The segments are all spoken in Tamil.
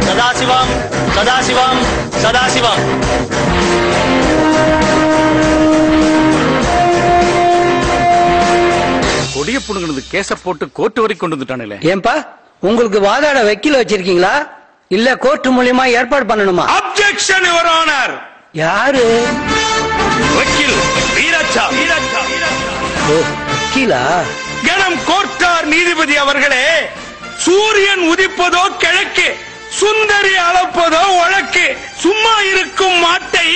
சதாசிவம் சதாசிவம் சதாசிவம். கொடிய புடுங்கிறது கேச போட்டு கோர்ட் வரைக்கும் கொண்டு வந்துட்டானே. ஏன்பா உங்களுக்கு வாதாட வக்கீல் வச்சிருக்கீங்களா இல்ல கோர்ட் மூலியமா ஏற்பாடு பண்ணணுமா? Objection your honour. யாரு? வக்கீல் வீராச்சா. வக்கீலா? கணம் கோர்ட்டார் நீதிபதி அவர்களே, சூரியன் உதிப்பதோ கிழக்கு, சுந்தரி அளப்பதோ வழக்கு, சும்மா இருக்கும் மாட்டை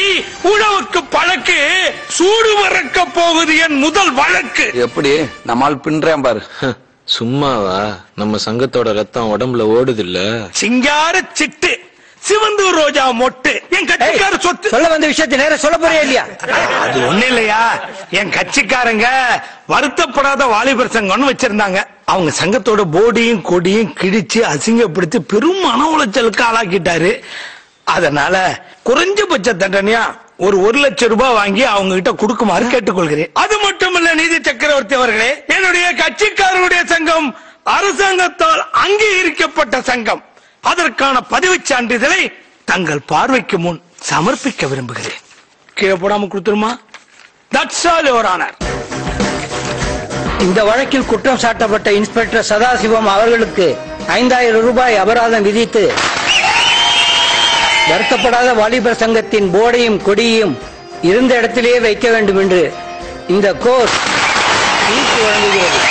உழவுக்கு பழக்கு, சூடு வரக்க போகுது என் முதல் வழக்கு. எப்படி நம்மால் பின்றேன் பாரு. சும்மாவா? நம்ம சங்கத்தோட ரத்தம் உடம்புல ஓடுது இல்ல. சிங்கார சிட்டு, சிவந்தூர் ரோஜா மொட்டு, என் கட்சிக்கார சொத்து. சொல்ல வந்த விஷயத்தை நேரம் சொல்ல போறியா இல்லையா? அது ஒண்ணு இல்லையா, என் கட்சிக்காரங்க வருத்தப்படாத வாலிபர் சங்கம்னு வச்சிருந்தாங்க. அவங்க சங்கத்தோட போர்டையும் கொடியும் கிழிச்சு அசிங்கப்படுத்தி பெரும் மன உளைச்சலுக்கு ஆளாக்கிட்டாரு. அதனால குறைஞ்சபட்ச தண்டனையா ஒரு 1 லட்சம் ரூபாய் வாங்கி அவங்க கிட்ட கொடுக்குமாறு கேட்டுக்கொள்கிறேன். அது மட்டும் இல்ல நீதி சக்கரவர்த்தி அவர்களே, என்னுடைய கட்சிக்காரருடைய சங்கம் அரசாங்கத்தால் அங்கீகரிக்கப்பட்ட சங்கம். அதற்கான பதிவுச் சான்றிதழை தங்கள் பார்வைக்கு முன் சமர்ப்பிக்க விரும்புகிறேன். கீழே போடாம கொடுத்துருமா? That's all your honour. இந்த வழக்கில் குற்றம் சாட்டப்பட்ட இன்ஸ்பெக்டர் சதாசிவம் அவர்களுக்கு 5000 ரூபாய் அபராதம் விதித்து வருத்தப்படாத வாலிபர் சங்கத்தின் போர்டையும் கொடியையும் இருந்த இடத்திலேயே வைக்க வேண்டும் என்று இந்த கோர்ட் தீர்ப்பு வழங்குகிறது.